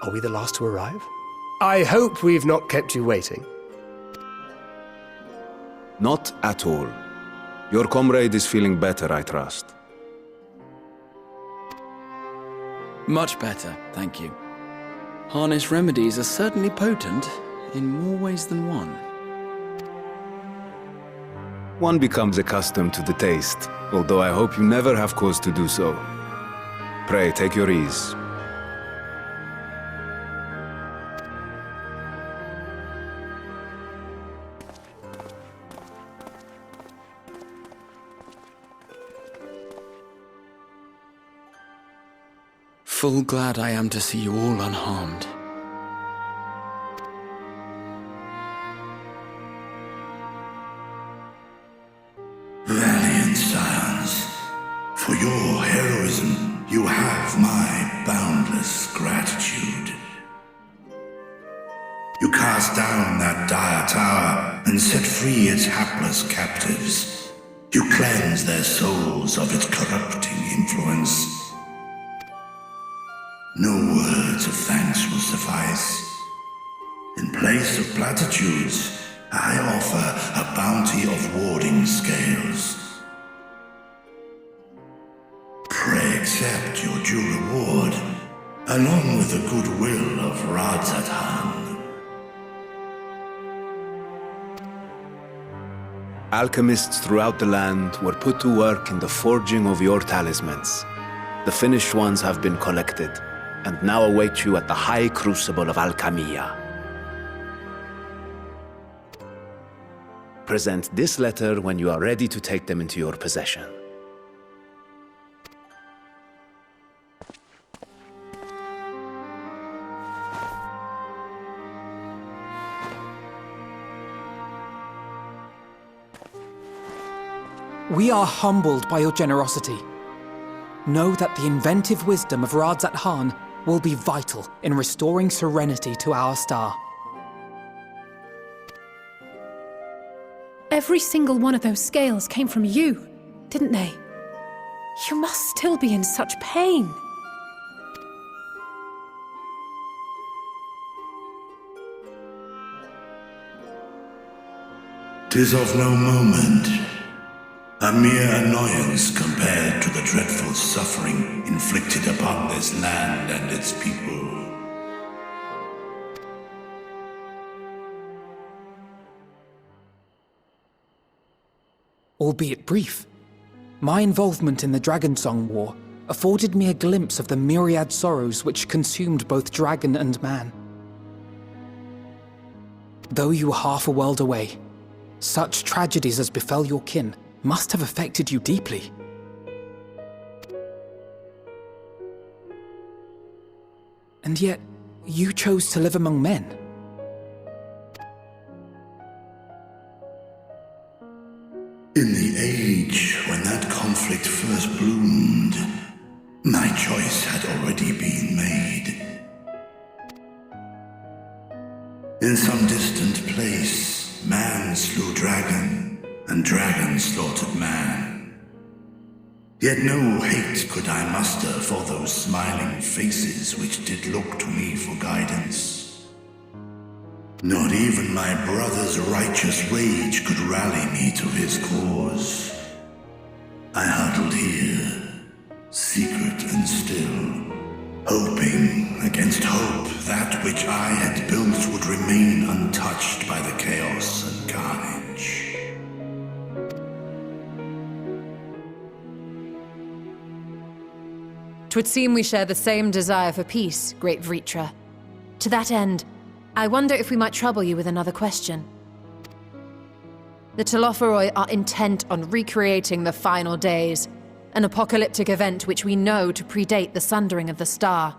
Are we the last to arrive? I hope we've not kept you waiting. Not at all. Your comrade is feeling better, I trust. Much better, thank you. Harness remedies are certainly potent, in more ways than one. One becomes accustomed to the taste, although I hope you never have cause to do so. Pray, take your ease. Full glad I am to see you all unharmed. Valiant scions, for your heroism, you have my boundless gratitude. You cast down that dire tower and set free its hapless captives. You cleanse their souls of its corrupting influence. No words of thanks will suffice. In place of platitudes, I offer a bounty of warding scales. Pray accept your due reward, along with the goodwill of Radz-at-Han. Alchemists throughout the land were put to work in the forging of your talismans. The finished ones have been collected, and now await you at the high crucible of Alchemia. Present this letter when you are ready to take them into your possession. We are humbled by your generosity. Know that the inventive wisdom of Radz-at-Han will be vital in restoring serenity to our star. Every single one of those scales came from you, didn't they? You must still be in such pain. 'Tis of no moment. A mere annoyance compared to the dreadful suffering inflicted upon this land and its people. Albeit brief, my involvement in the Dragonsong War afforded me a glimpse of the myriad sorrows which consumed both dragon and man. Though you were half a world away, such tragedies as befell your kin must have affected you deeply. And yet, you chose to live among men. In the age when that conflict first bloomed, my choice had already been made. In some distant place, man slew dragon, and dragon slaughtered man. Yet no hate could I muster for those smiling faces which did look to me for guidance. Not even my brother's righteous rage could rally me to his cause. I huddled here, secret and still, hoping against hope that which I had built would remain untouched by the chaos and carnage. Twould seem we share the same desire for peace, great Vrtra. To that end, I wonder if we might trouble you with another question. The Telophoroi are intent on recreating the final days, an apocalyptic event which we know to predate the sundering of the star.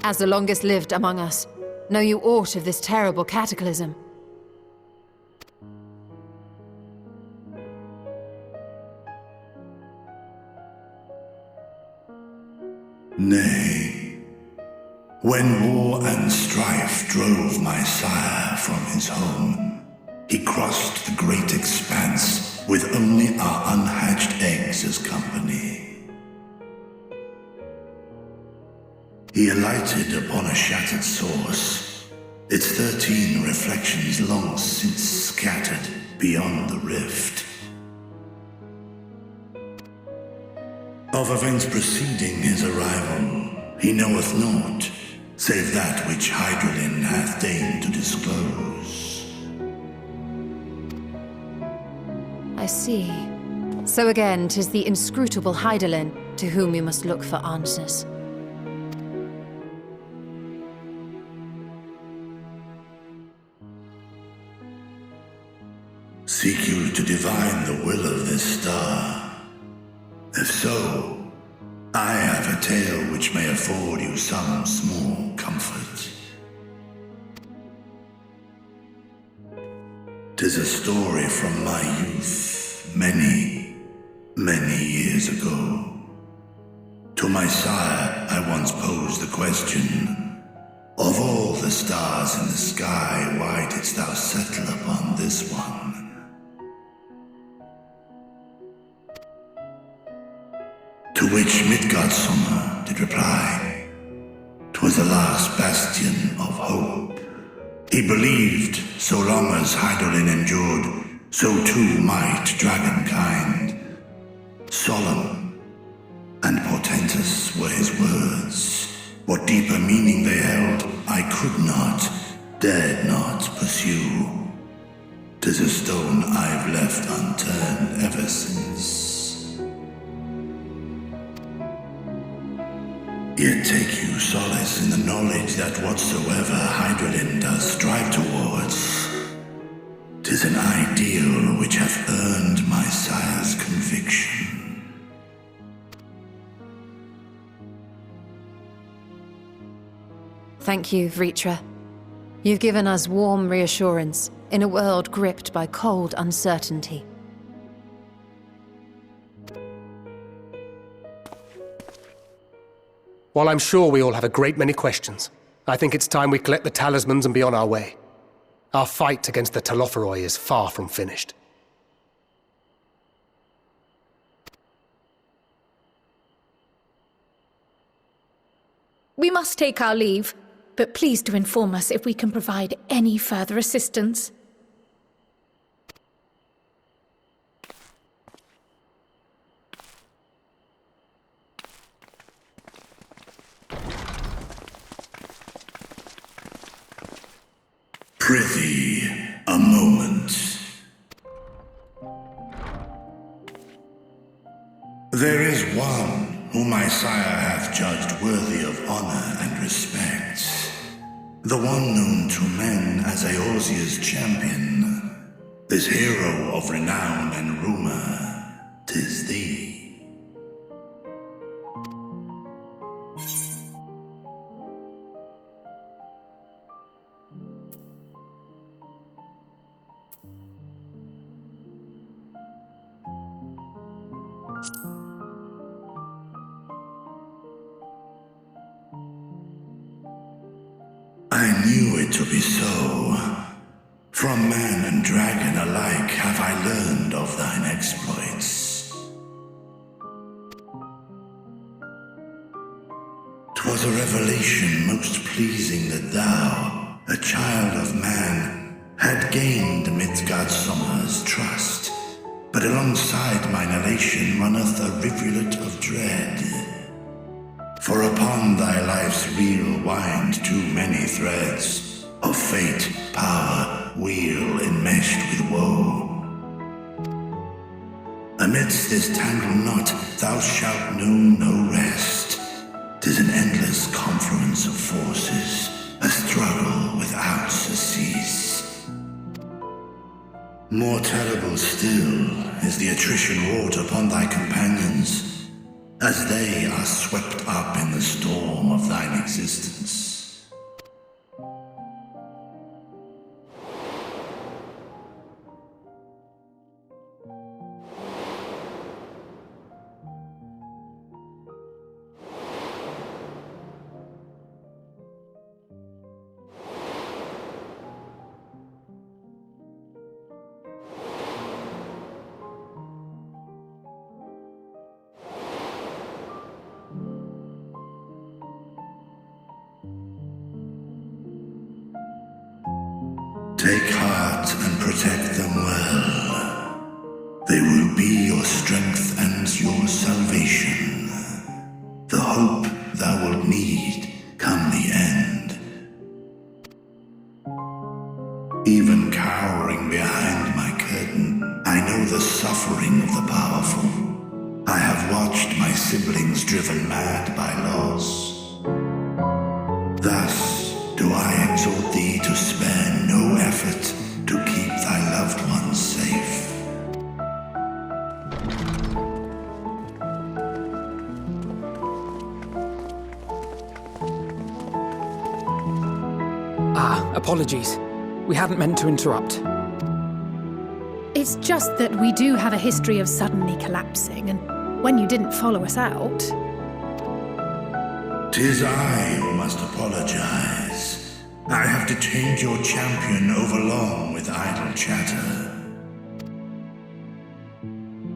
As the longest lived among us, know you aught of this terrible cataclysm? Nay. When war and strife drove my sire from his home, he crossed the great expanse with only our unhatched eggs as company. He alighted upon a shattered source, its 13 reflections long since scattered beyond the rift. Of events preceding his arrival, he knoweth naught, save that which Hydralin hath deigned to disclose. I see. So again, 'tis the inscrutable Hydaelyn to whom we must look for answers. Seek you to divine the will of this star? If so, I have a tale which may afford you some small comfort. 'Tis a story from my youth, many, many years ago. To my sire, I once posed the question, of all the stars in the sky, why didst thou settle upon this one? To which Midgardsormr did reply, 'twas the last bastion of hope. He believed so long as Hydaelyn endured, so too might dragonkind. Solemn and portentous were his words. What deeper meaning they held, I could not, dared not pursue. 'Tis a stone I've left unturned ever since. Yet take you solace in the knowledge that whatsoever Hydralyn does strive towards, 'tis an ideal which hath earned my sire's conviction. Thank you, Vrtra. You've given us warm reassurance in a world gripped by cold uncertainty. While I'm sure we all have a great many questions, I think it's time we collect the talismans and be on our way. Our fight against the Telophoroi is far from finished. We must take our leave, but please do inform us if we can provide any further assistance. Prithee, a moment. There is one whom my sire hath judged worthy of honor and respect. The one known to men as Eorzea's champion. This hero of renown and rumor, 'tis thee. I knew it to be so. From man and dragon alike have I learned of thine exploits. 'Twas a revelation most pleasing that thou, a child of man, had gained Midgardsormr's trust. But alongside mine elation runneth a rivulet of dread. For upon thy life's reel wind too many threads of fate, power, weal enmeshed with woe. Amidst this tangled knot thou shalt know no rest. 'Tis an endless confluence of forces, a struggle without surcease. More terrible still is the attrition wrought upon thy companions, as they are swept up in the storm of thine existence. Protect them well. They will be your strength and your salvation. The hope thou wilt need come the end. Even cowering behind my curtain, I know the suffering of the powerful. I have watched my siblings driven mad by loss. Thus do I exhort thee to spare no effort to keep thy loved ones safe. Apologies. We hadn't meant to interrupt. It's just that we do have a history of suddenly collapsing, and when you didn't follow us out... 'Tis I who must apologize. I have detained your champion overlong with idle chatter.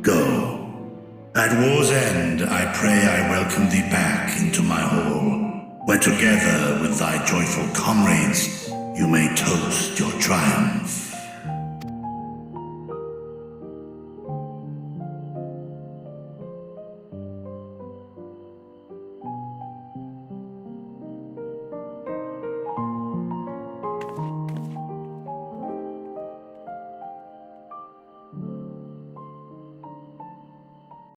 Go. At war's end, I pray I welcome thee back into my hall, where together with thy joyful comrades, you may toast your triumph.